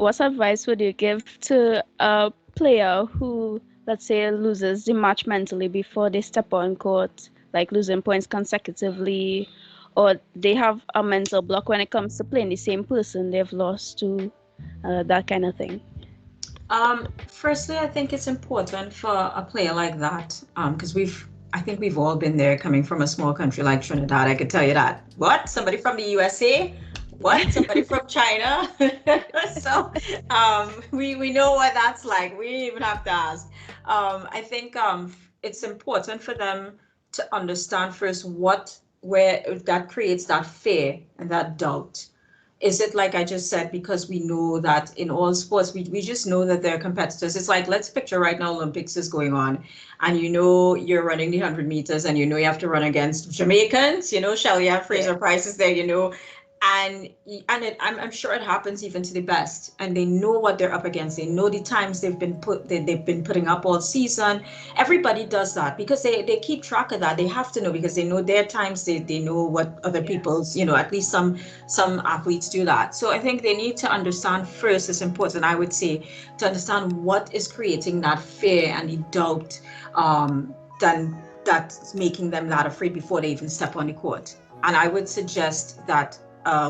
what advice would you give to a player who, let's say, loses the match mentally before they step on court, like losing points consecutively, or they have a mental block when it comes to playing the same person they've lost to, that kind of thing? Firstly, I think it's important for a player like that, because I think we've all been there coming from a small country like Trinidad. I could tell you that. What? Somebody from the USA? What? Somebody from China? So, we know what that's like. We didn't even have to ask. I think it's important for them to understand first where that creates that fear and that doubt. Is it like I just said, because we know that in all sports, we just know that they're competitors. It's like, let's picture right now Olympics is going on and you know you're running the 100 meters and you know you have to run against Jamaicans, you know, Shelly and Yeah. Fraser Price is there, you know, and I'm sure it happens even to the best, and they know what they're up against. They know the times they've been putting up all season. Everybody does that because they keep track of that. They have to know because they know their times. They know what other Yeah. people's, you know, at least some athletes do that. So I think they need to understand first. It's important, I would say, to understand what is creating that fear and the doubt, then that's making them that afraid before they even step on the court. And I would suggest that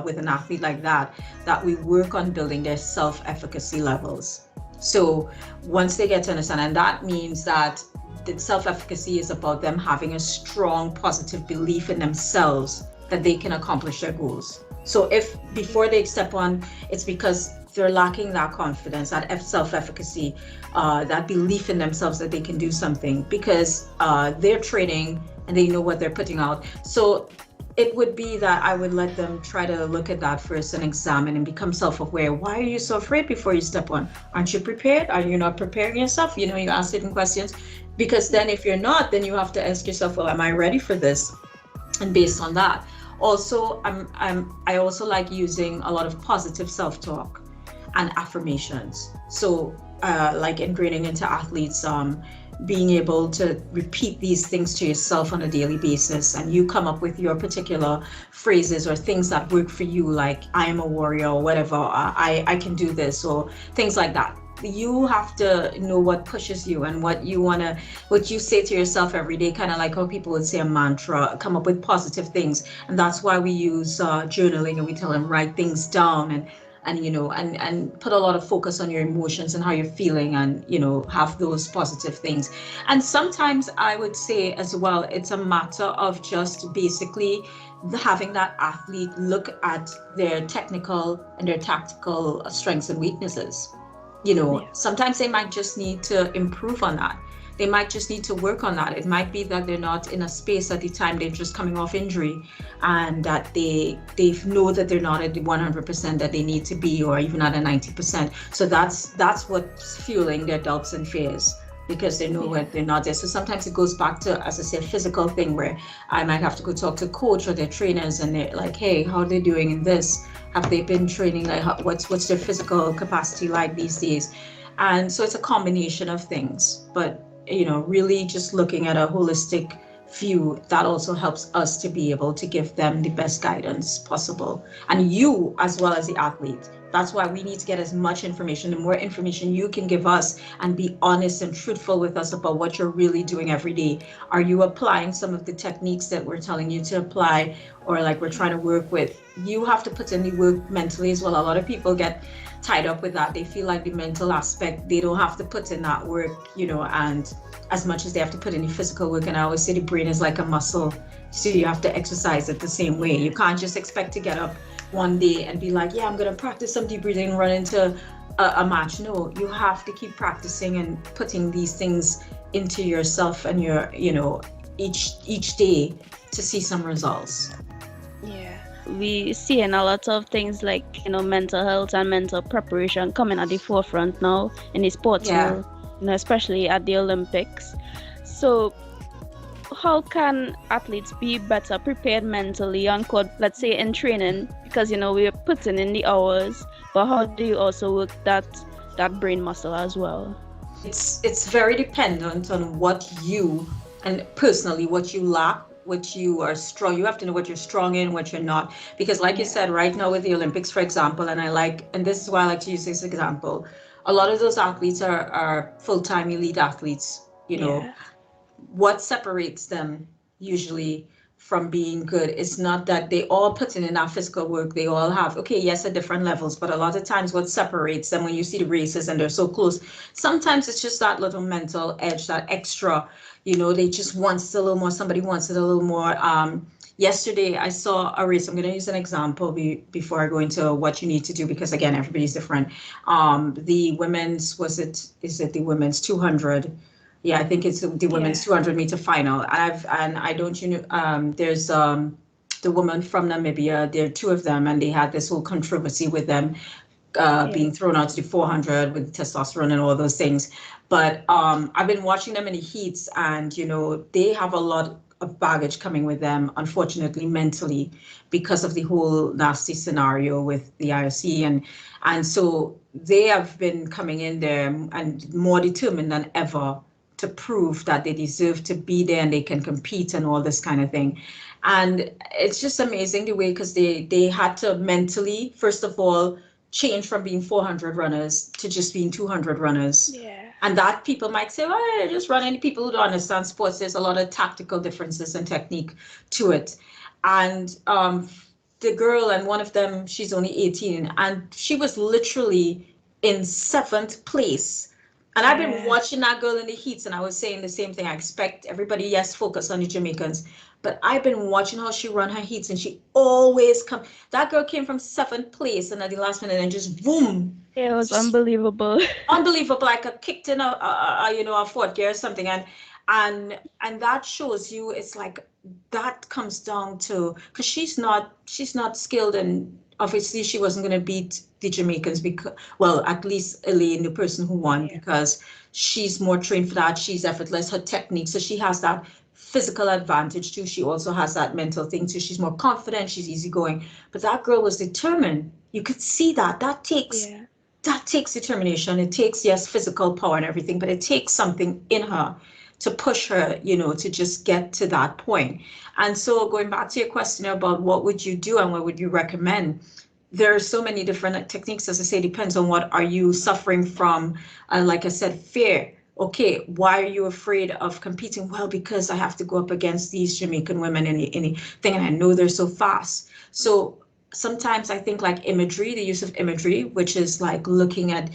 with an athlete like that, that we work on building their self-efficacy levels. So once they get to understand, and that means that the self-efficacy is about them having a strong, positive belief in themselves that they can accomplish their goals. So if before they step on, it's because they're lacking that confidence, that self-efficacy, that belief in themselves that they can do something because they're training and they know what they're putting out. So it would be that I would let them try to look at that first and examine and become self-aware. Why are you so afraid before you step on? Aren't you prepared? Are you not preparing yourself? You know, you ask certain questions because then if you're not, then you have to ask yourself, well, am I ready for this? And based on that, also, I also like using a lot of positive self-talk and affirmations. So, like ingraining into athletes, being able to repeat these things to yourself on a daily basis, and you come up with your particular phrases or things that work for you, like I am a warrior or whatever, I can do this, or things like that. You have to know what pushes you and what you say to yourself every day, kind of like how people would say a mantra, come up with positive things. And that's why we use journaling, and we tell them write things down, and you know, and put a lot of focus on your emotions and how you're feeling, and you know, have those positive things. And sometimes I would say as well, it's a matter of just basically having that athlete look at their technical and their tactical strengths and weaknesses. You know, Yeah. sometimes they might just need to improve on that. They might just need to work on that. It might be that they're not in a space at the time, they're just coming off injury, and that they know that they're not at the 100% that they need to be, or even at a 90%. So that's what's fueling their doubts and fears, because they know Yeah. what they're not there. So sometimes it goes back to, as I said, physical thing, where I might have to go talk to coach or their trainers, and they're like, hey, how are they doing in this? Have they been training? Like, what's their physical capacity like these days? And so it's a combination of things, but you know, really just looking at a holistic view, that also helps us to be able to give them the best guidance possible, and you as well as the athlete. That's why we need to get as much information. The more information you can give us, and be honest and truthful with us about what you're really doing every day. Are you applying some of the techniques that we're telling you to apply, or like we're trying to work with? You have to put in the work mentally as well. A lot of people get tied up with that. They feel like the mental aspect, they don't have to put in that work, you know, and as much as they have to put in the physical work. And I always say the brain is like a muscle, so you have to exercise it the same way. You can't just expect to get up one day and be like, yeah, I'm going to practice some deep breathing and run into a match. No, you have to keep practicing and putting these things into yourself and your, you know, each day to see some results. Yeah. We see in a lot of things like, mental health and mental preparation coming at the forefront now in the sports Yeah. world, especially at the Olympics. So, how can athletes be better prepared mentally on court, let's say in training, because we're putting in the hours, but how do you also work that brain muscle as well? It's very dependent on what you, and personally what you lack what you are strong. You have to know what you're strong in, what you're not. Because like you Yeah. said, right now with the Olympics, for example, and this is why I like to use this example, a lot of those athletes are full-time elite athletes, you know. Yeah. What separates them usually from being good is not that they all put in enough physical work. They all have, okay, yes, at different levels, but a lot of times what separates them when you see the races and they're so close, sometimes it's just that little mental edge, that extra, they just want it a little more. Somebody wants it a little more. Yesterday, I saw a race. I'm going to use an example before I go into what you need to do because, again, everybody's different. The women's, is it the women's 200? Yeah, I think it's the women's Yeah. 200-meter final. And I don't, there's the woman from Namibia. There are two of them, and they had this whole controversy with them Yeah. being thrown out to the 400 with testosterone and all those things. But I've been watching them in the heats, and they have a lot of baggage coming with them, unfortunately, mentally, because of the whole nasty scenario with the IOC, and so they have been coming in there and more determined than ever to prove that they deserve to be there and they can compete and all this kind of thing. And it's just amazing the way, because they had to mentally, first of all, change from being 400 runners to just being 200 runners. Yeah. And that people might say, well, they're just running. People who don't understand sports, there's a lot of tactical differences and technique to it. And the girl, and one of them, she's only 18, and she was literally in seventh place. And I've been Yeah. watching that girl in the heats, and I was saying the same thing. I expect everybody, yes, focus on the Jamaicans, but I've been watching how she run her heats, and she always come. That girl came from seventh place, and at the last minute, and just boom, It was just unbelievable. unbelievable, like a kicked in a fourth gear or something. And that shows you, it's like that comes down to, because she's not skilled, and obviously she wasn't going to beat the Jamaicans, because, well, at least Elaine, the person who won, Yeah. because she's more trained for that. She's effortless, her technique, so she has that physical advantage too. She also has that mental thing too. She's more confident, she's easygoing. But that girl was determined. You could see that. Yeah. That takes determination. It takes, yes, physical power and everything, but it takes something in her to push her, to just get to that point. And so going back to your question about what would you do and what would you recommend, there are so many different techniques. As I say, depends on what are you suffering from. Like I said, fear. Okay, why are you afraid of competing? Well, because I have to go up against these Jamaican women in any thing, and I know they're so fast. So sometimes I think like imagery, the use of imagery, which is like looking at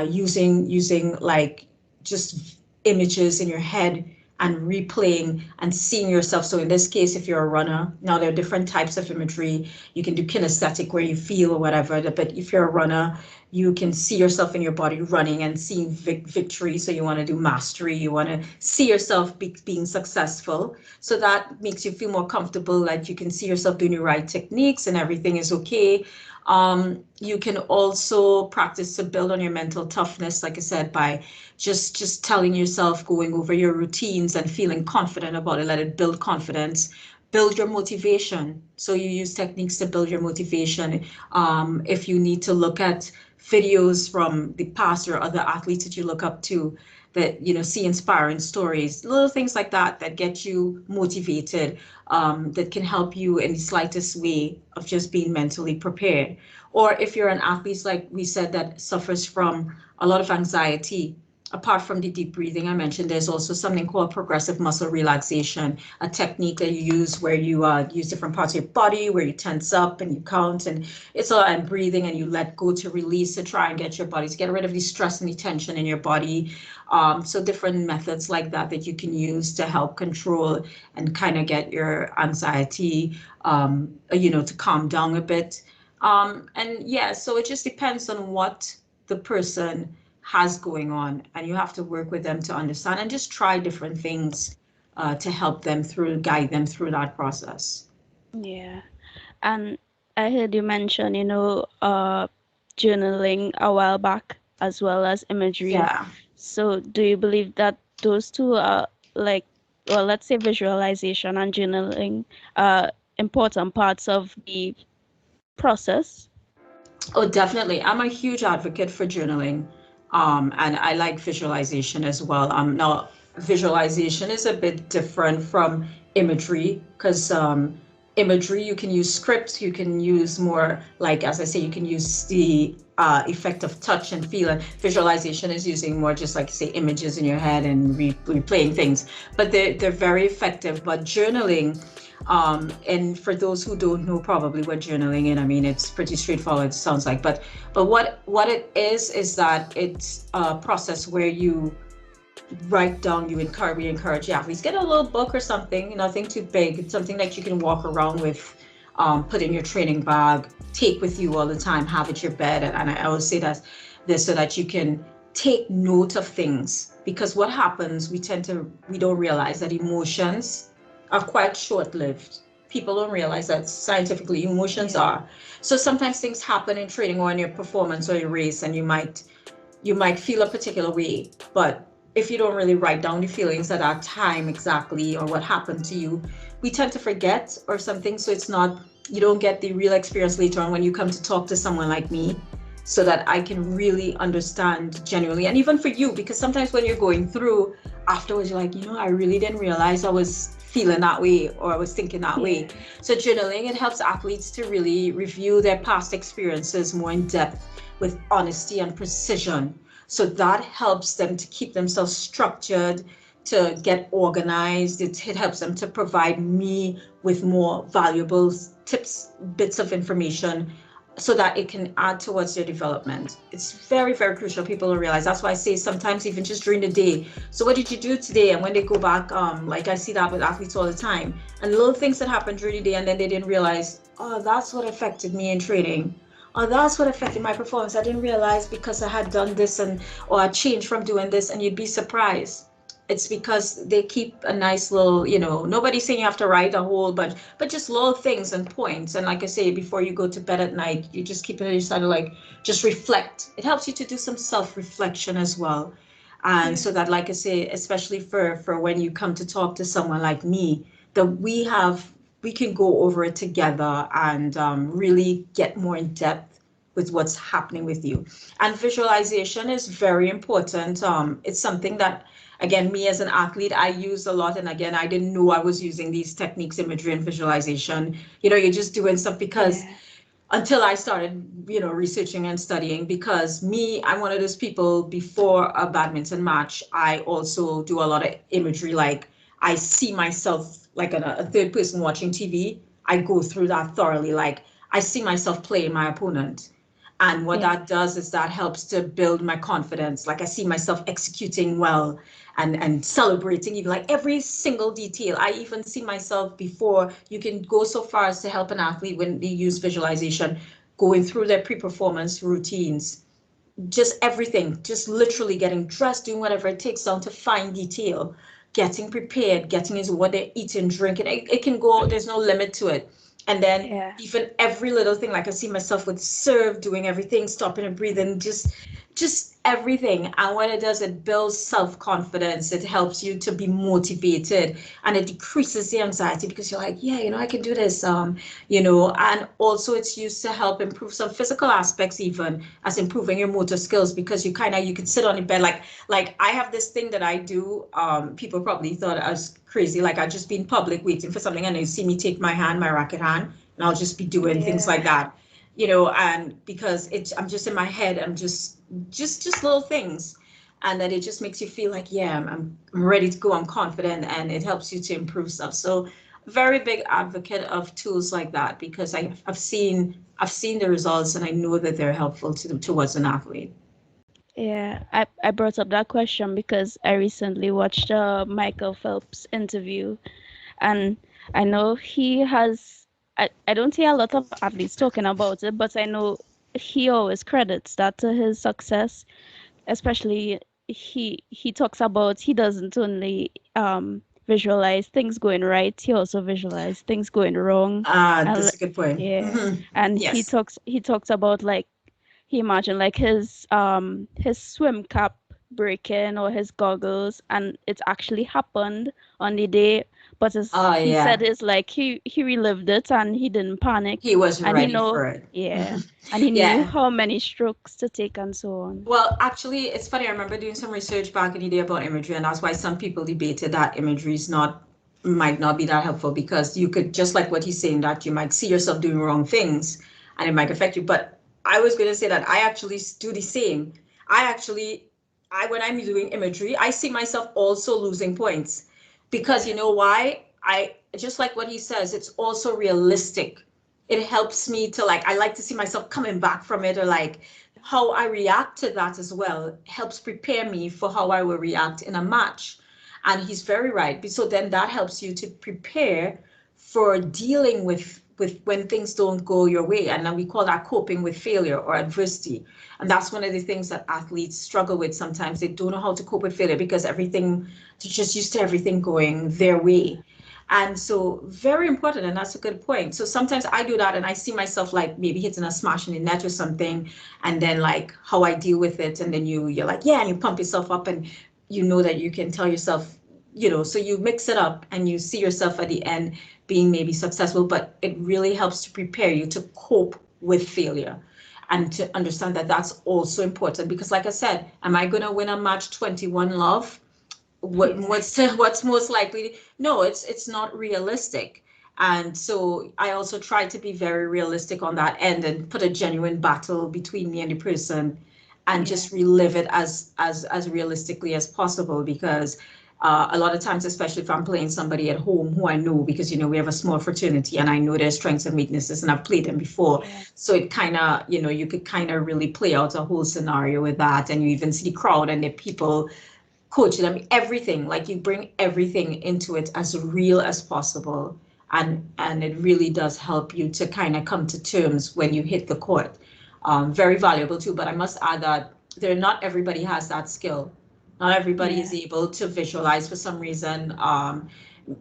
using like just images in your head and replaying and seeing yourself. So in this case, if you're a runner, now there are different types of imagery. You can do kinesthetic where you feel or whatever, but if you're a runner, you can see yourself in your body running and seeing victory. So you want to do mastery, you want to see yourself being successful. So that makes you feel more comfortable, that you can see yourself doing the right techniques and everything is okay. You can also practice to build on your mental toughness, like I said, by just telling yourself, going over your routines and feeling confident about it. Let it build confidence. Build your motivation. So you use techniques to build your motivation. If you need to look at videos from the past or other athletes that you look up to, that see inspiring stories, little things like that that get you motivated, that can help you in the slightest way of just being mentally prepared. Or if you're an athlete, like we said, that suffers from a lot of anxiety, apart from the deep breathing I mentioned, there's also something called progressive muscle relaxation, a technique that you use where you use different parts of your body, where you tense up and you count, and it's all and breathing, and you let go to release, to try and get your body to get rid of the stress and the tension in your body. So different methods like that that you can use to help control and kind of get your anxiety, to calm down a bit. And yeah, so it just depends on what the person has going on, and you have to work with them to understand and just try different things to help them through, guide them through that process. Yeah. And I heard you mention, journaling a while back as well as imagery. Yeah. So do you believe that those two are like, well, let's say visualization and journaling are important parts of the process? Oh, definitely. I'm a huge advocate for journaling, and I like visualization as well. Now, visualization is a bit different from imagery, because imagery, you can use scripts, you can use more, like as I say, you can use the effect of touch and feel. And visualization is using more just like say images in your head and replaying things, but they're very effective. But journaling, and for those who don't know probably what journaling is, I mean it's pretty straightforward, it sounds like, but what it is that it's a process where you write down, we encourage athletes, get a little book or something, nothing too big. It's something that you can walk around with, put in your training bag, take with you all the time, have at your bed. And I always say that this so that you can take note of things, because what happens, we don't realize that emotions are quite short-lived. People don't realize that scientifically emotions Yeah. are. So sometimes things happen in training or in your performance or your race, and you might feel a particular way, but if you don't really write down the feelings at that time exactly or what happened to you, we tend to forget or something. So it's not, you don't get the real experience later on when you come to talk to someone like me, so that I can really understand genuinely. And even for you, because sometimes when you're going through afterwards, you're like, I really didn't realize I was feeling that way or I was thinking that way. Yeah. So journaling, it helps athletes to really review their past experiences more in depth with honesty and precision. So that helps them to keep themselves structured, to get organized. It helps them to provide me with more valuable tips, bits of information, so that it can add towards their development. It's very, very crucial. People don't realize. That's why I say sometimes even just during the day. So what did you do today? And when they go back, like I see that with athletes all the time, and little things that happened during the day, and then they didn't realize, oh, that's what affected me in training. Oh, that's what affected my performance. I didn't realize because I had done this, or I changed from doing this, and you'd be surprised. It's because they keep a nice little, nobody's saying you have to write a whole bunch, but just little things and points. And like I say, before you go to bed at night, you just keep it inside, like just reflect. It helps you to do some self-reflection as well. And Yeah. so that, like I say, especially for when you come to talk to someone like me, that we can go over it together and really get more in depth with what's happening with you. And visualization is very important. It's something that, again, me as an athlete, I use a lot. And again, I didn't know I was using these techniques, imagery and visualization. You're just doing stuff because Yeah. until I started, researching and studying, because me, I'm one of those people before a badminton match, I also do a lot of imagery. Like I see myself like a third person watching TV. I go through that thoroughly. Like I see myself playing my opponent. And what Yeah. that does is that helps to build my confidence. Like I see myself executing well and celebrating even like every single detail. I even see myself before. You can go so far as to help an athlete when they use visualization, going through their pre-performance routines, just everything, just literally getting dressed, doing whatever it takes down to fine detail, getting prepared, getting is what they're eating, drinking. It can go, there's no limit to it. And then Yeah. even every little thing, like I see myself with serve, doing everything, stopping and breathing, just everything. And what it does, it builds self-confidence. It helps you to be motivated, and it decreases the anxiety because you're like, yeah, I can do this. And also it's used to help improve some physical aspects, even as improving your motor skills, because you can sit on the bed, like I have this thing that I do. People probably thought I was crazy, like I just be in public waiting for something and they see me take my racket hand, and I'll just be doing things Yeah. like that, and because I'm just in my head, I'm just little things, and that it just makes you feel like, yeah, I'm ready to go, I'm confident, and it helps you to improve stuff. So very big advocate of tools like that, because I've seen the results, and I know that they're helpful towards an athlete. Yeah, I brought up that question because I recently watched a Michael Phelps interview, and I know he has. I don't hear a lot of athletes talking about it, but I know he always credits that to his success. Especially he talks about he doesn't only visualize things going right, he also visualize things going wrong, and That's a good point. yeah, and Yes. he talks about like he imagined like his swim cap breaking or his goggles, and it actually happened on the day, but as Oh he said yeah, it's like he relived it and he didn't he panic, was and he ready know, for it. yeah, and he knew Yeah. how many strokes to take and so on. Well, actually, it's funny. I remember doing some research back in the day about imagery, and that's why some people debated that imagery is not might not be that helpful, because you could, just like what he's saying, that you might see yourself doing wrong things and it might affect you. But I was going to say that I actually do the same. I actually, when I'm doing imagery, I see myself also losing points, because you know why? Just like what he says, it's also realistic. It helps me to, like, I like to see myself coming back from it, or like how I react to that as well helps prepare me for how I will react in a match. And he's very right. So then that helps you to prepare for dealing with when things don't go your way. And then we call that coping with failure or adversity. And that's one of the things that athletes struggle with sometimes. They don't know how to cope with failure because they're just used to everything going their way. And so very important, and that's a good point. So sometimes I do that and I see myself like maybe hitting a smash in the net or something, and then like how I deal with it, and then you're like, yeah, and you pump yourself up, and you know that you can tell yourself, so you mix it up and you see yourself at the end being maybe successful, but it really helps to prepare you to cope with failure and to understand that that's also important. Because like I said, am I going to win a match 21 love? What's most likely? No, it's not realistic. And so I also try to be very realistic on that end and put a genuine battle between me and the person, and Yeah. just relive it as realistically as possible. Because a lot of times, especially if I'm playing somebody at home who I know, because we have a small fraternity and I know their strengths and weaknesses and I've played them before, Yeah. so it kind of, you could kind of really play out a whole scenario with that. And you even see the crowd and the people coach them, everything, like you bring everything into it as real as possible. And it really does help you to kind of come to terms when you hit the court. Very valuable too, but I must add that not everybody has that skill. Not everybody Yeah. is able to visualize for some reason.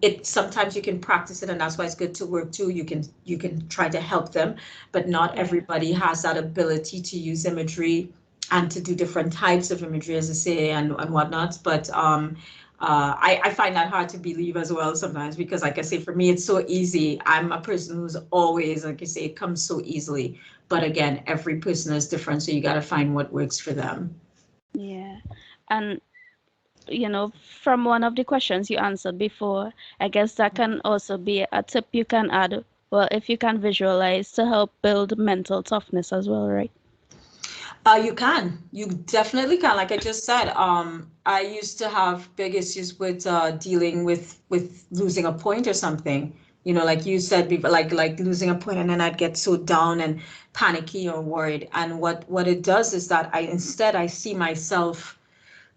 It sometimes you can practice it, and that's why it's good to work too. You can try to help them, but not Yeah. everybody has that ability to use imagery and to do different types of imagery, as I say, and whatnot. But I find that hard to believe as well sometimes, because like I say, for me, it's so easy. I'm a person who's always, like you say, it comes so easily. But again, every person is different, so you got to find what works for them. Yeah. And from one of the questions you answered before, I guess that can also be a tip you can add. Well, if you can visualize to help build mental toughness as well, right? You definitely can. Like I just said, I used to have big issues with dealing with losing a point or something. Like you said, like losing a point, and then I'd get so down and panicky or worried. And what it does is that I see myself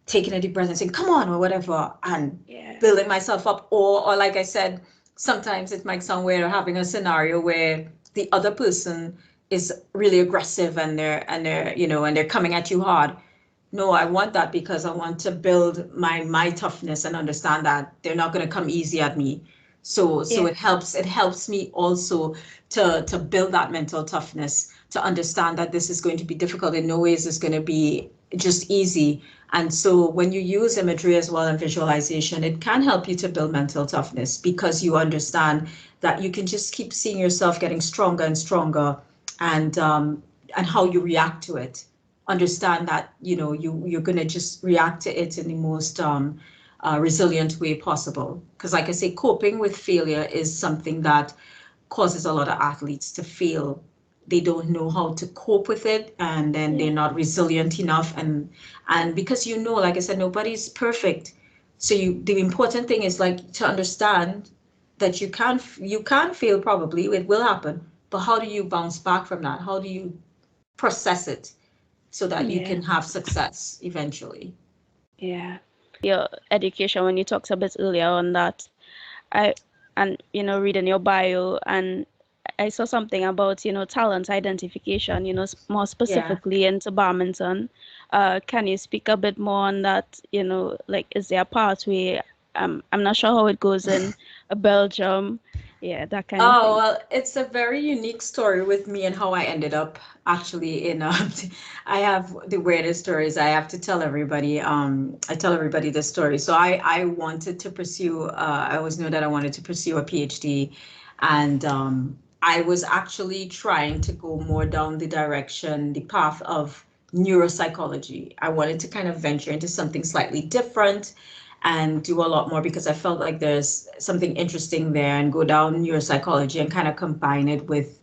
taking a deep breath and saying, come on, or whatever, and Yeah. building myself up. Or like I said, sometimes it might sound weird, or having a scenario where the other person is really aggressive, and they're coming at you hard. No, I want that, because I want to build my toughness and understand that they're not going to come easy at me. So Yeah. it helps me also to build that mental toughness, to understand that this is going to be difficult. In no ways is going to be just easy. And so when you use imagery as well and visualization, it can help you to build mental toughness, because you understand that you can just keep seeing yourself getting stronger and stronger, and how you react to it. Understand that you're going to just react to it in the most resilient way possible. Because like I say, coping with failure is something that causes a lot of athletes to fail. They don't know how to cope with it, and then they're Yeah. not resilient enough. And because like I said, nobody's perfect. So the important thing is like to understand that you can fail, probably it will happen, but how do you bounce back from that? How do you process it so that you Yeah. can have success eventually? Yeah. Your education, when you talked a bit earlier on that, I and reading your bio, and I saw something about talent identification, more Yeah. specifically into badminton. Can you speak a bit more on that? Like, is there a pathway? I'm not sure how it goes in Belgium. Yeah, that kind of Oh, thing. well, it's a very unique story with me and how I ended up actually in I have the weirdest stories. I have to tell everybody. I tell everybody this story. So I wanted to pursue I always knew that I wanted to pursue a PhD, and I was actually trying to go more down the path of neuropsychology. I wanted to kind of venture into something slightly different, and do a lot more because I felt like there's something interesting there, and go down neuropsychology and kind of combine it with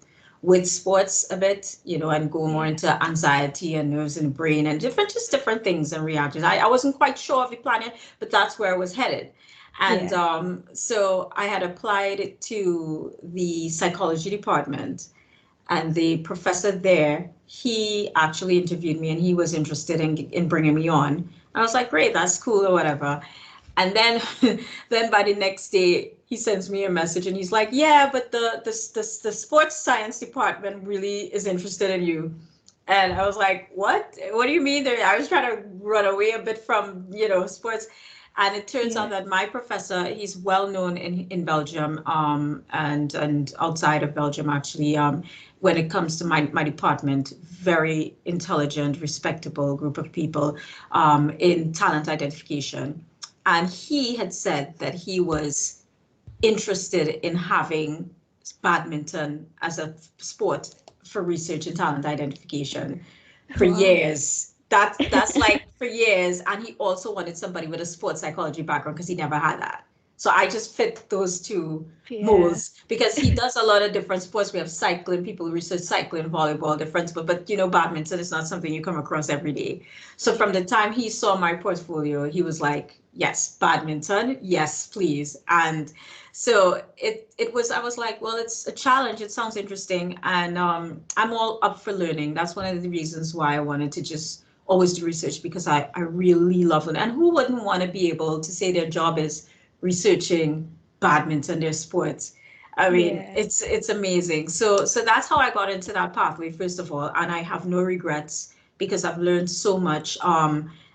sports a bit, and go more Yeah. into anxiety and nerves and brain and different things and reactions. I wasn't quite sure of the planet, but that's where I was headed. And Yeah. so I had applied it to the psychology department, and the professor there, he actually interviewed me and he was interested in bringing me on. I was like, great, that's cool or whatever. And then then by the next day he sends me a message and he's like, yeah, but the sports science department really is interested in you. And I was like, what do you mean? I was trying to run away a bit from sports. And it turns Yeah. out that my professor, he's well known in Belgium, and outside of Belgium actually, when it comes to my department, very intelligent, respectable group of people, in talent identification. And he had said that he was interested in having badminton as a sport for research and talent identification for Wow. years. That's like for years. And he also wanted somebody with a sports psychology background because he never had that. So I just fit those two Yeah. molds because he does a lot of different sports. We have cycling, people who research cycling, volleyball, different, but badminton is not something you come across every day. So from Yeah. the time he saw my portfolio, he was like, yes, badminton, yes, please. And so it was, I was like, well, it's a challenge. It sounds interesting. And I'm all up for learning. That's one of the reasons why I wanted to just always do research, because I really love it. And who wouldn't want to be able to say their job is researching badminton, their sports? I mean, Yeah. it's amazing. So that's how I got into that pathway, first of all, and I have no regrets because I've learned so much.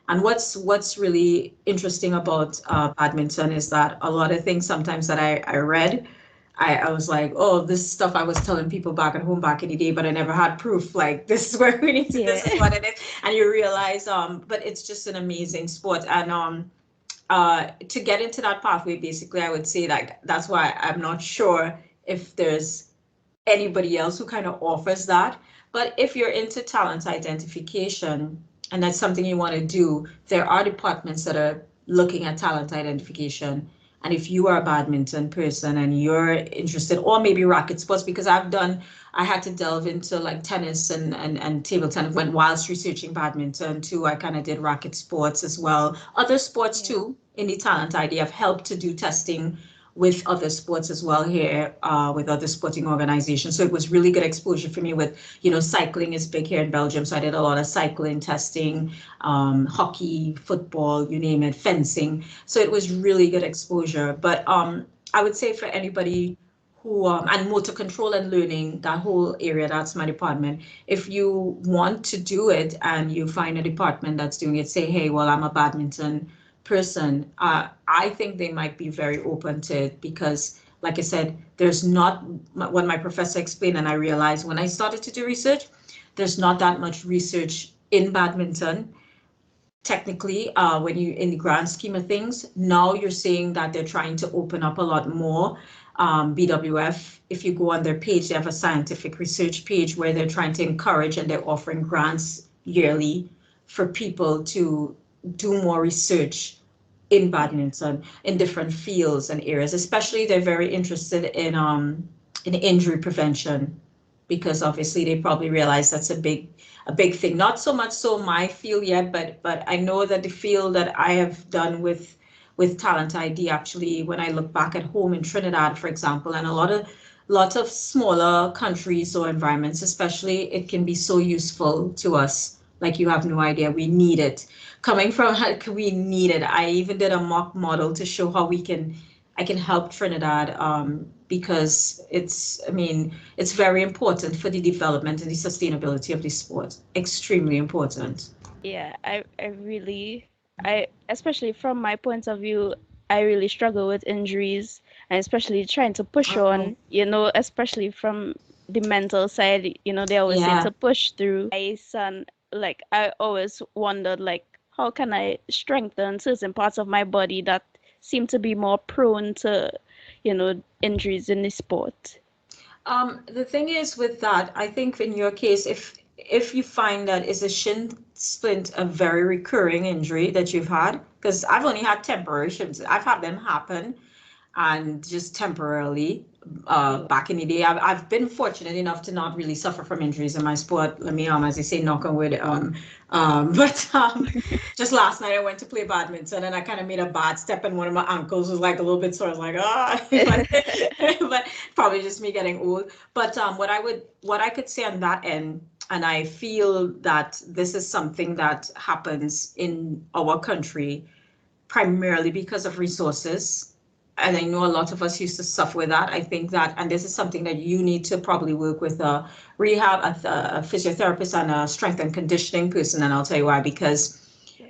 And what's really interesting about badminton is that a lot of things sometimes that I read, I was like, oh, this stuff I was telling people back at home back in the day, but I never had proof. Like, this is where we need to, Yeah. this is what it is. And you realize, but it's just an amazing sport. And to get into that pathway, basically, I would say, like, that's why I'm not sure if there's anybody else who kind of offers that. But if you're into talent identification and that's something you want to do, there are departments that are looking at talent identification. And if you are a badminton person and you're interested, or maybe racket sports, because I had to delve into like tennis and table tennis when whilst researching badminton too. I kind of did racket sports as well. Other sports Yeah. too in the talent ID. I've helped to do testing with other sports as well here, with other sporting organizations. So it was really good exposure for me with, cycling is big here in Belgium. So I did a lot of cycling testing, hockey, football, you name it, fencing. So it was really good exposure. But I would say for anybody who, and motor control and learning, that whole area, that's my department. If you want to do it and you find a department that's doing it, say, hey, well, I'm a badminton person, I think they might be very open to it because, like I said, there's not what my professor explained, and I realized when I started to do research, there's not that much research in badminton. Technically, when you in the grand scheme of things, now you're seeing that they're trying to open up a lot more. BWF, if you go on their page, they have a scientific research page where they're trying to encourage and they're offering grants yearly for people to do more research in Yeah. badminton in different fields and areas. Especially, they're very interested in injury prevention because obviously they probably realize that's a big thing. Not so much so my field yet, but I know that the field that I have done with Talent ID, actually, when I look back at home in Trinidad, for example, and a lot of smaller countries or environments, especially, it can be so useful to us. Like, you have no idea. We need it. Coming from, we need it. I even did a mock model to show how I can help Trinidad, because I mean, it's very important for the development and the sustainability of the sport. Extremely important. Yeah. I really, especially from my point of view, I really struggle with injuries and especially trying to push Oh, on, especially from the mental side, they always say yeah. to push through. My son, like, I always wondered, like, how can I strengthen certain parts of my body that seem to be more prone to, injuries in the sport? The thing is with that, I think in your case, if you find that is a shin splint a very recurring injury that you've had, because I've only had temporary shins, I've had them happen and just temporarily. Yeah. Back in the day, I've been fortunate enough to not really suffer from injuries in my sport. Let me, as they say, knock on wood. But just last night I went to play badminton and I kind of made a bad step and one of my ankles was like a little bit sore. I was like, ah, but probably just me getting old. But what I could say on that end, and I feel that this is something that happens in our country primarily because of resources. And I know a lot of us used to suffer with that. I think that, and this is something that you need to probably work with a rehab, a physiotherapist, and a strength and conditioning person. And I'll tell you why, Yeah.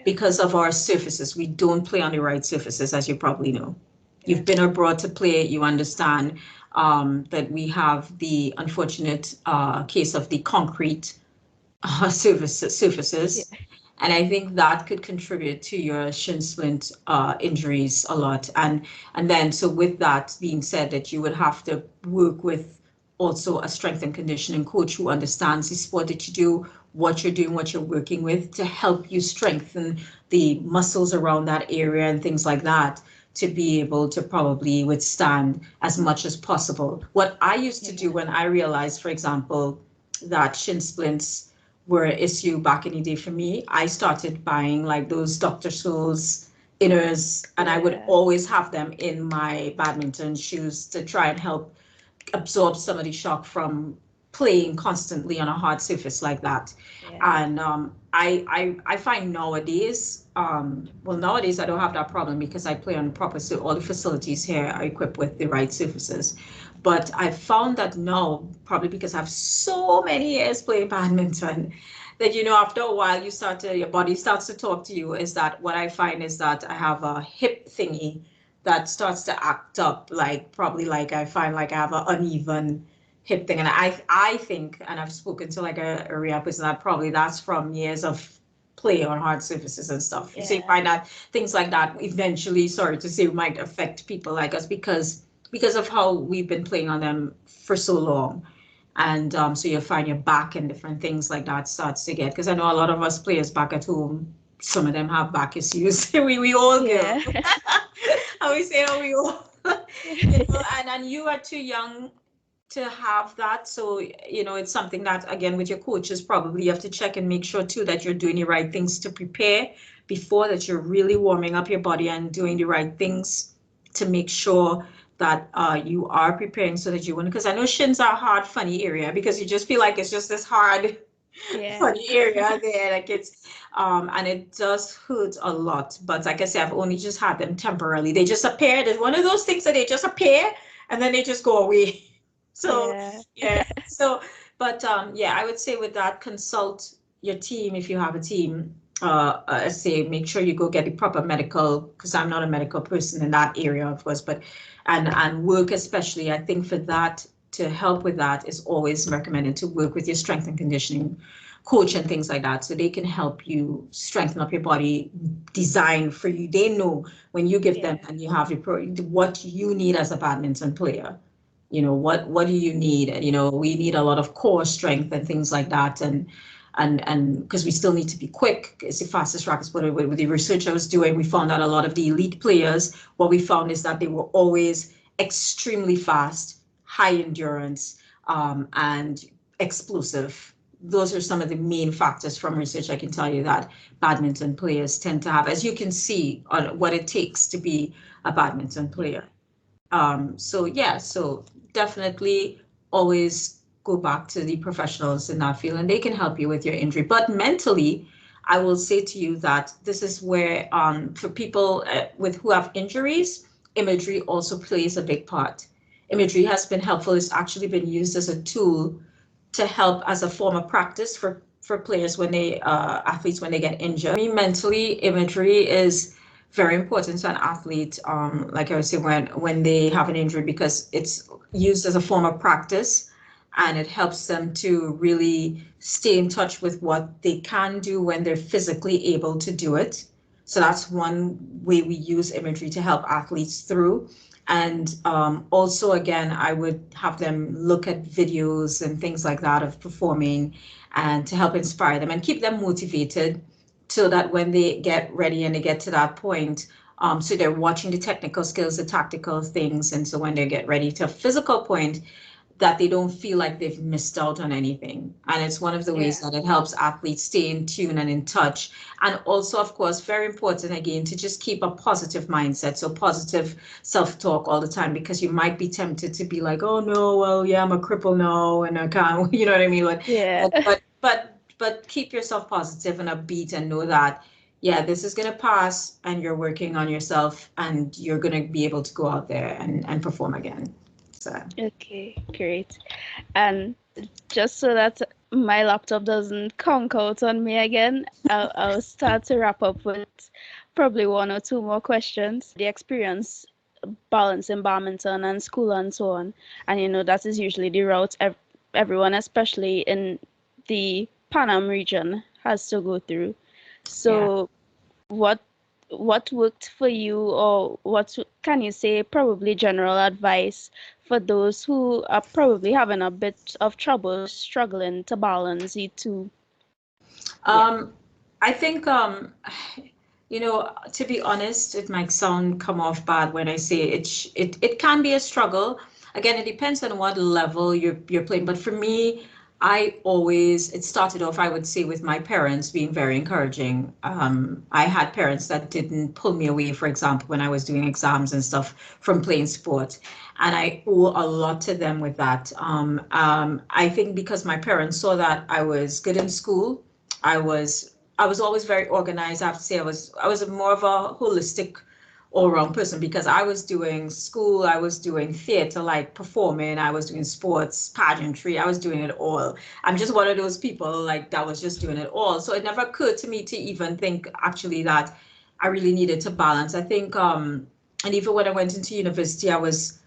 because of our surfaces, we don't play on the right surfaces, as you probably know. Yeah. You've been abroad to play, you understand that we have the unfortunate case of the concrete Yeah. surfaces. And I think that could contribute to your shin splint injuries a lot. And then, so with that being said, that you would have to work with also a strength and conditioning coach who understands the sport that you do, what you're doing, what you're working with, to help you strengthen the muscles around that area and things like that, to be able to probably withstand as much as possible. What I used to do Yeah. when I realized, for example, that shin splints were an issue back in the day for me, I started buying like those Dr. Scholl's inners, and I would Yeah. always have them in my badminton shoes to try and help absorb some of the shock from playing constantly on a hard surface like that. Yeah. And I find nowadays, well, nowadays I don't have that problem because I play on proper, so all the facilities here are equipped with the right surfaces. But I found that now, probably because I have so many years playing badminton, that after a while your body starts to talk to you. Is that what I find is that I have a hip thingy that starts to act up, like probably like I find like I have an uneven hip thing. And I think, and I've spoken to like a rehab person, that probably that's from years of play on hard surfaces and stuff. So you Yeah. find that things like that eventually, sorry to say, might affect people like us because of how we've been playing on them for so long. And so you'll find your back and different things like that starts to get, because I know a lot of us players back at home, some of them have back issues. we all do. Yeah. How we say, oh, we all, and you are too young to have that. So, it's something that, again, with your coaches, probably you have to check and make sure too that you're doing the right things to prepare before, that you're really warming up your body and doing the right things to make sure that you are preparing so that you won't, because I know shins are a hard, funny area because you just feel like it's just this hard, Yeah. funny area there. Like and it does hurt a lot. But like I said, I've only just had them temporarily. They just appear. There's one of those things that they just appear and then they just go away. So Yeah. yeah. So, but yeah, I would say with that, consult your team if you have a team. Say make sure you go get the proper medical, because I'm not a medical person in that area, of course, but and work, especially, I think for that, to help with that, is always recommended to work with your strength and conditioning coach and things like that, so they can help you strengthen up your body, design for you. They know when you give them Yeah. and you have what you need as a badminton player. What do you need? And we need a lot of core strength and things like that, and because we still need to be quick. It's the fastest rackets. But with the research I was doing, we found out a lot of the elite players, what we found is that they were always extremely fast, high endurance, and explosive. Those are some of the main factors from research I can tell you that badminton players tend to have, as you can see on what it takes to be a badminton Yeah. player. So yeah, so definitely always go back to the professionals in that field and they can help you with your injury. But mentally, I will say to you that this is where, for people with who have injuries, imagery also plays a big part. Imagery has been helpful. It's actually been used as a tool to help as a form of practice for players when they athletes when they get injured. I mean, mentally, imagery is very important to an athlete. Like I was saying, when they have an injury, because it's used as a form of practice, and it helps them to really stay in touch with what they can do when they're physically able to do it. So that's one way we use imagery to help athletes through. And also, again, I would have them look at videos and things like that of performing and to help inspire them and keep them motivated so that when they get ready and they get to that point, so they're watching the technical skills, the tactical things. And so when they get ready to a physical point, that they don't feel like they've missed out on anything. And it's one of the ways Yeah. that it helps athletes stay in tune and in touch. And also, of course, very important again to just keep a positive mindset. So positive self-talk all the time, because you might be tempted to be like, oh no, well, yeah, I'm a cripple now and I can't, you know what I mean? Yeah. But keep yourself positive and upbeat and know that, yeah, this is gonna pass and you're working on yourself and you're gonna be able to go out there and perform again. So Okay, great. And just so that my laptop doesn't conk out on me again, I'll start to wrap up with probably one or two more questions. The experience balancing badminton and school and so on. And that is usually the route everyone, especially in the Panam region, has to go through. yeah. So what what worked for you, or what can you say, probably general advice for those who are probably having a bit of trouble struggling to balance the two? Yeah. Um, I think, to be honest, it might come off bad when I say it can be a struggle. Again, it depends on what level you're playing. But for me, it started off, I would say, with my parents being very encouraging. I had parents that didn't pull me away, for example, when I was doing exams and stuff from playing sport. And I owe a lot to them with that. I think because my parents saw that I was good in school, I was always very organized. I have to say I was more of a holistic all-around person, because I was doing school, I was doing theater, like performing, I was doing sports, pageantry, I was doing it all. I'm just one of those people like that was just doing it all. So it never occurred to me to even think actually that I really needed to balance. I think and even when I went into university, I was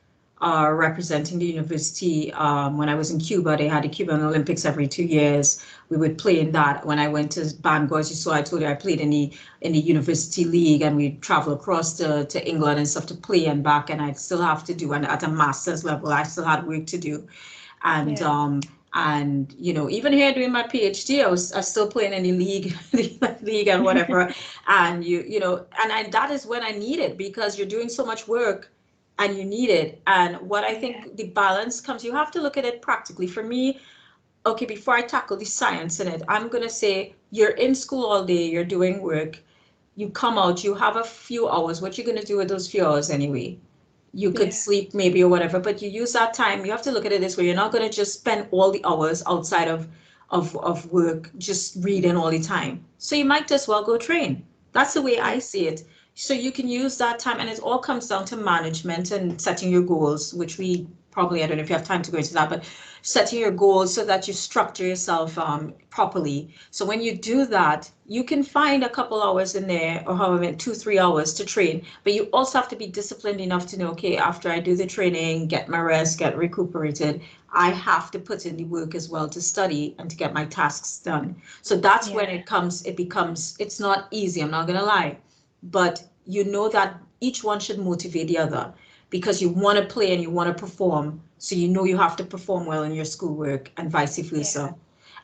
representing the university. When I was in Cuba, they had the Cuban Olympics every 2 years. We would play in that. When I went to Bangor, as you saw, I told you I played in the university league, and we'd travel across to England and stuff to play and back. And I'd still have to do, and at a master's level, I still had work to do. And Yeah. even here doing my PhD, I was still playing in the league, league and whatever. And that is when I need it, because you're doing so much work and you need it. And what I Yeah. think the balance comes, you have to look at it practically. For me, okay, before I tackle the science in it, I'm gonna say you're in school all day, you're doing work, you come out, you have a few hours. What you're gonna do with those few hours anyway? You could Yeah. sleep maybe or whatever, but you use that time. You have to look at it this way. You're not gonna just spend all the hours outside of work just reading all the time. So you might as well go train. That's the way I Yeah. see it. So you can use that time, and it all comes down to management and setting your goals, which we probably, I don't know if you have time to go into that, but setting your goals so that you structure yourself properly. So when you do that, you can find a couple hours in there, or however many, 2, 3 hours to train. But you also have to be disciplined enough to know, okay, after I do the training, get my rest, get recuperated, I have to put in the work as well to study and to get my tasks done. So that's when Yeah. it's not easy, I'm not gonna lie, but you know that each one should motivate the other, because you want to play and you want to perform. So you know you have to perform well in your schoolwork and vice Yeah. versa.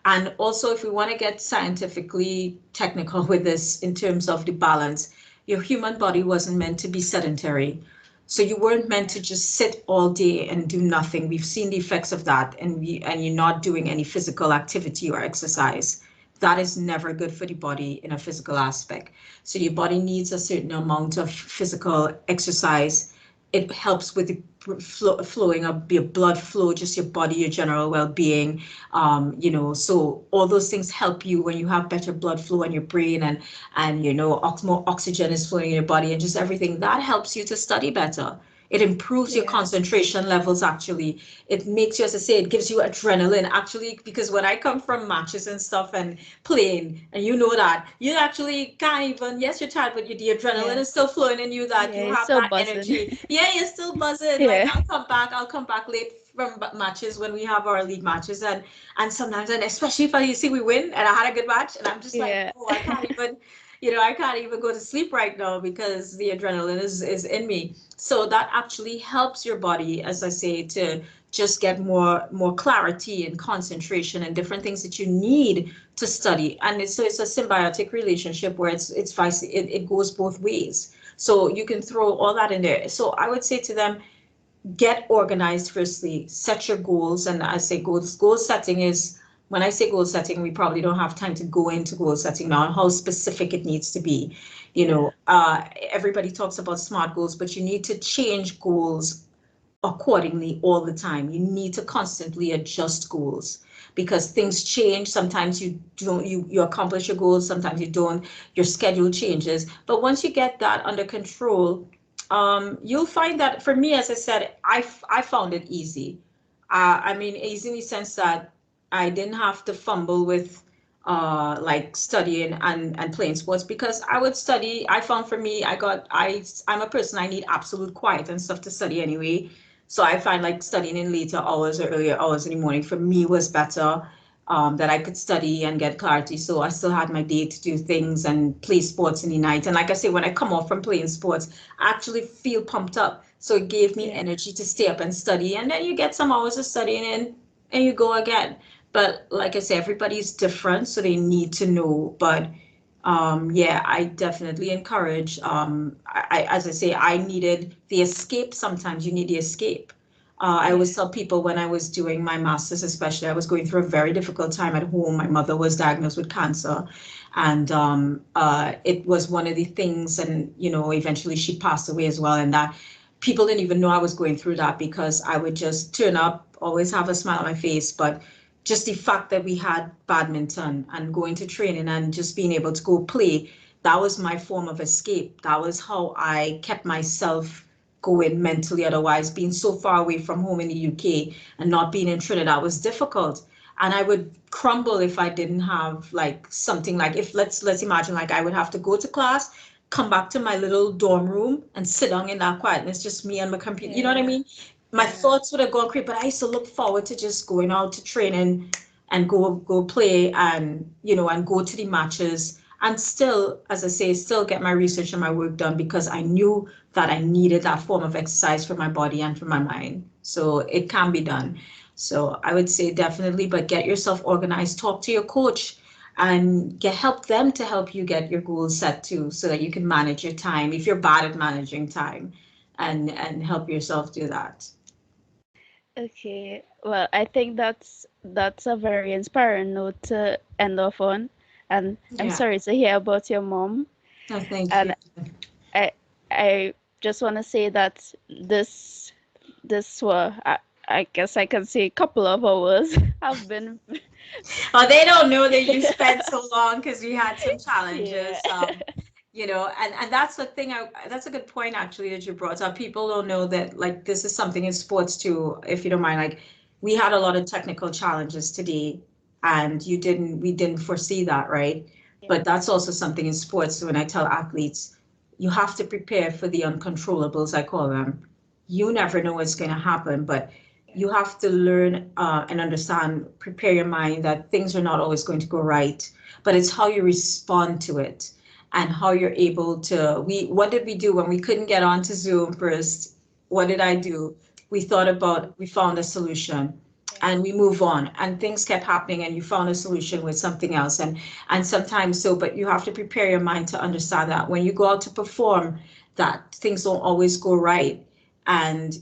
And also, if we want to get scientifically technical with this in terms of the balance, your human body wasn't meant to be sedentary. So you weren't meant Yeah. to just sit all day and do nothing. We've seen the effects of that, and you're not doing any physical activity or exercise. That is never good for the body in a physical aspect. So your body needs a certain amount of physical exercise. It helps with the flowing of your blood flow, just your body, your general well-being. So all those things help you when you have better blood flow in your brain, and more oxygen is flowing in your body, and just everything that helps you to study better. It improves your Yeah. concentration levels, actually. It makes you, as I say, it gives you adrenaline, actually, because when I come from matches and stuff and playing, and you know that, you actually can't even, yes, you're tired, but the adrenaline Yeah. is still flowing in you, that Yeah. you It's have so that buzzing. energy. Yeah, you're still buzzing. Like, Yeah. I'll come back late from matches when we have our league matches, and sometimes, and especially if you see we win and I had a good match, and I'm just like, Yeah. oh, I can't even. I can't even go to sleep right now because the adrenaline is in me. So that actually helps your body, as I say, to just get more clarity and concentration and different things that you need to study. And it's a symbiotic relationship where it's vice it goes both ways. So you can throw all that in there. So I would say to them, get organized firstly, set your goals. And I say goal setting is, when I say goal setting, we probably don't have time to go into goal setting now and how specific it needs to be. Yeah. Everybody talks about smart goals, but you need to change goals accordingly all the time. You need to constantly adjust goals because things change. Sometimes you don't you accomplish your goals, sometimes you don't. Your schedule changes. But once you get that under control, you'll find that, for me, as I said, I found it easy. I mean, easy in the sense that I didn't have to fumble with like studying and playing sports, because I would study. I found, for me, I'm a person, I need absolute quiet and stuff to study anyway. So I find like studying in later hours or earlier hours in the morning for me was better, that I could study and get clarity. So I still had my day to do things and play sports in the night. And like I say, when I come off from playing sports, I actually feel pumped up. So it gave me Yeah. energy to stay up and study. And then you get some hours of studying in and you go again. But like I say, everybody's different, so they need to know. But yeah, I definitely encourage. As I say, I needed the escape. Sometimes you need the escape. I Yeah. always tell people, when I was doing my master's, especially, I was going through a very difficult time at home. My mother was diagnosed with cancer, and it was one of the things. And eventually she passed away as well. And that people didn't even know I was going through that, because I would just turn up, always have a smile on my face, but just the fact that we had badminton and going to training and just being able to go play, that was my form of escape. That was how I kept myself going mentally. Otherwise, being so far away from home in the UK and not being in Trinidad was difficult. And I would crumble if I didn't have like something, like, if let's imagine, like, I would have to go to class, come back to my little dorm room and sit down in that quietness, just me and my computer. You know what I Yeah. mean? My Yeah. thoughts would have gone crazy, but I used to look forward to just going out to training and go play, and and go to the matches, and still, as I say, still get my research and my work done, because I knew that I needed that form of exercise for my body and for my mind. So it can be done. So I would say definitely, but get yourself organized, talk to your coach, and help them to help you get your goals set too, so that you can manage your time if you're bad at managing time, and help yourself do that. Okay. Well, I think that's a very inspiring note to end off on. And I'm Yeah. sorry to hear about your mom. No, thank you. And I I just want to say that this were I guess I can say a couple of hours have been Oh, they don't know that you spent so long because we had some yeah. challenges. And that's the thing. That's a good point actually that you brought up. People don't know that, like, this is something in sports too. If you don't mind, like, we had a lot of technical challenges today, and we didn't foresee that, right? Yeah. But that's also something in sports. When I tell athletes, you have to prepare for the uncontrollables, I call them. You never know what's going to happen, but you have to learn and understand, prepare your mind that things are not always going to go right, but it's how you respond to it and how you're able to. What did we do when we couldn't get onto Zoom first? What did I do? We found a solution, and we move on, and things kept happening, and you found a solution with something else. And sometimes, so, but you have to prepare your mind to understand that when you go out to perform, that things don't always go right. And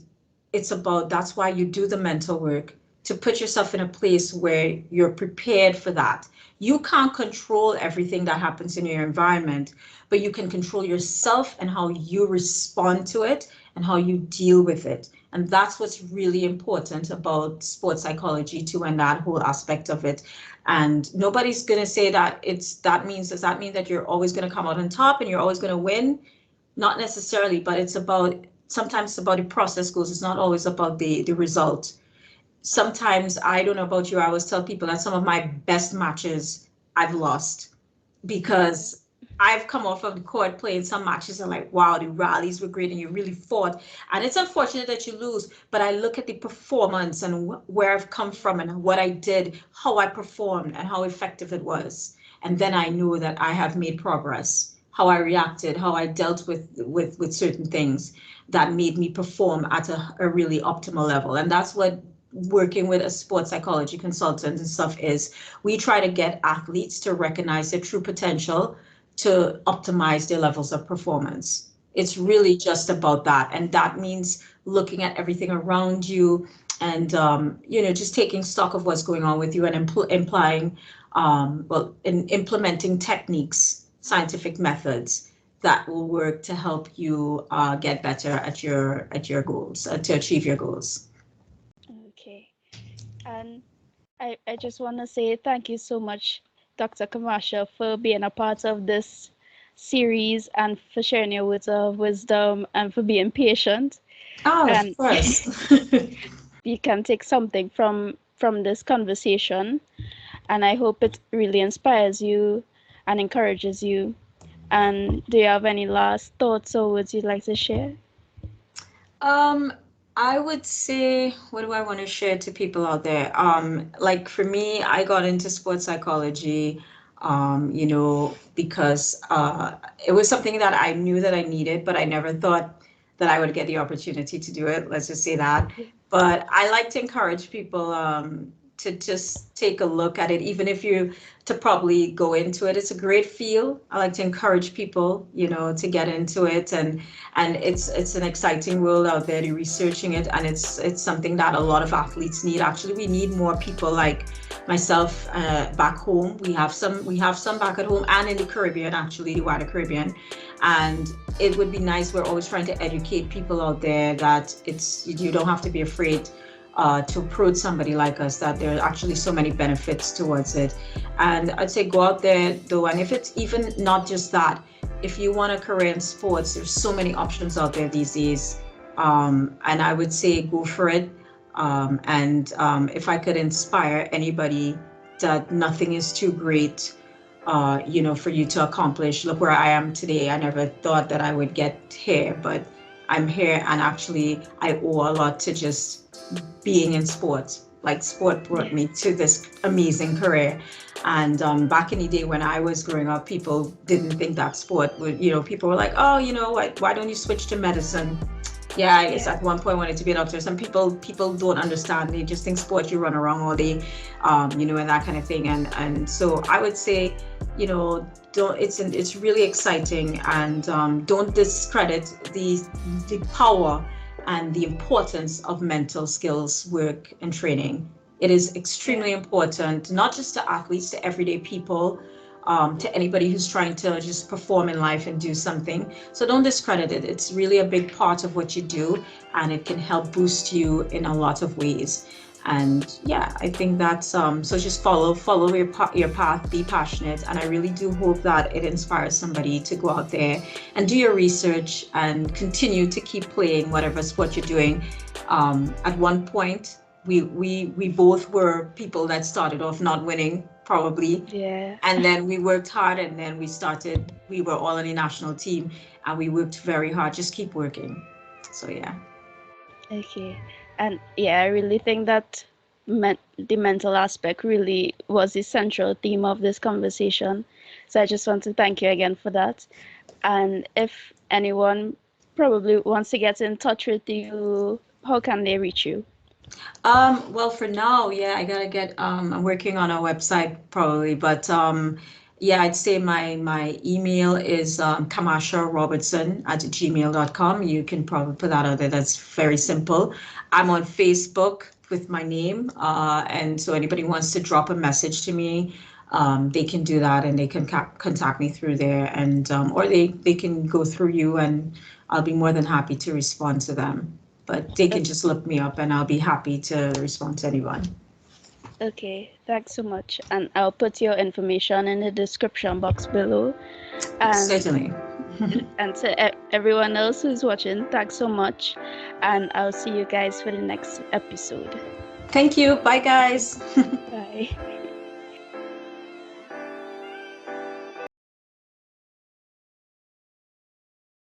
that's why you do the mental work, to put yourself in a place where you're prepared for that. You can't control everything that happens in your environment, but you can control yourself and how you respond to it and how you deal with it. And that's what's really important about sports psychology too, and that whole aspect of it. And nobody's going to say that does that mean that you're always going to come out on top and you're always going to win? Not necessarily, but sometimes it's about the process goes. It's not always about the result. Sometimes, I don't know about you, I always tell people that some of my best matches I've lost, Yeah. because I've come off of the court playing some matches and, like, wow, the rallies were great and you really fought. And it's unfortunate that you lose, but I look at the performance and where I've come from and what I did, how I performed and how effective it was. and then I know that I have made progress. How I reacted, how I dealt with certain things that made me perform at a really optimal level. And that's what working with a sports psychology consultant and stuff is. We try to get athletes to recognize their true potential to optimize their levels of performance. It's really just about that. And that means looking at everything around you and, just taking stock of what's going on with you and implementing techniques, scientific methods that will work to help you get better at your goals, to achieve your goals. Okay. And I just want to say thank you so much, Dr. Kamasha, for being a part of this series and for sharing your words of wisdom and for being patient. Oh, of And course. you can take something from this conversation, and I hope it really inspires you and encourages you. And do you have any last thoughts or words you'd like to share? Um, I would say, what do I want to share to people out there? Like for me, I got into sports psychology, because it was something that I knew that I needed, but I never thought that I would get the opportunity to do it. Let's just say that. But I like to encourage people to just take a look at it, even if you to probably go into it. It's a great field. I like to encourage people, to get into it, and it's an exciting world out there. They're researching it, and it's something that a lot of athletes need. Actually, we need more people like myself back home. We have some back at home and in the Caribbean, actually, the wider Caribbean, and it would be nice. We're always trying to educate people out there that you don't have to be afraid to approach somebody like us, that there are actually so many benefits towards it. And I'd say go out there though, and if it's even not just that, if you want a career in sports, there's so many options out there these days. And I would say go for it. And if I could inspire anybody that nothing is too great, for you to accomplish. Look where I am today. I never thought that I would get here, but I'm here, and actually I owe a lot to just being in sports. Like sport brought me to this amazing career. And back in the day when I was growing up, people didn't think that sport would, people were like, oh, why don't you switch to medicine? Yeah, I guess at one point wanted to be a doctor. Some people don't understand. They just think sport, you run around all day, and that kind of thing. And so I would say, don't. It's really exciting, and don't discredit the power and the importance of mental skills work and training. It is extremely important, not just to athletes, to everyday people, to anybody who's trying to just perform in life and do something. So don't discredit it. It's really a big part of what you do, and it can help boost you in a lot of ways. And yeah, I think that's so just follow your path, be passionate, and I really do hope that it inspires somebody to go out there and do your research and continue to keep playing whatever sport you're doing. At one point, we both were people that started off not winning, probably, and then we worked hard, and then we were all on a national team, and we worked very hard. Just keep working. So yeah. Okay. And yeah, I really think that the mental aspect really was the central theme of this conversation. So I just want to thank you again for that. And if anyone probably wants to get in touch with you, how can they reach you? Well, for now, yeah, I gotta get, I'm working on a website probably, but yeah, I'd say my email is Kamasha Robertson at gmail.com. You can probably put that out there. That's very simple. I'm on Facebook with my name, and so anybody wants to drop a message to me, they can do that, and they can contact me through there, and or they can go through you, and I'll be more than happy to respond to them. But they can just look me up, and I'll be happy to respond to anyone. Okay, thanks so much. And I'll put your information in the description box below. And Certainly. and to everyone else who's watching, thanks so much. And I'll see you guys for the next episode. Thank you. Bye, guys. Bye.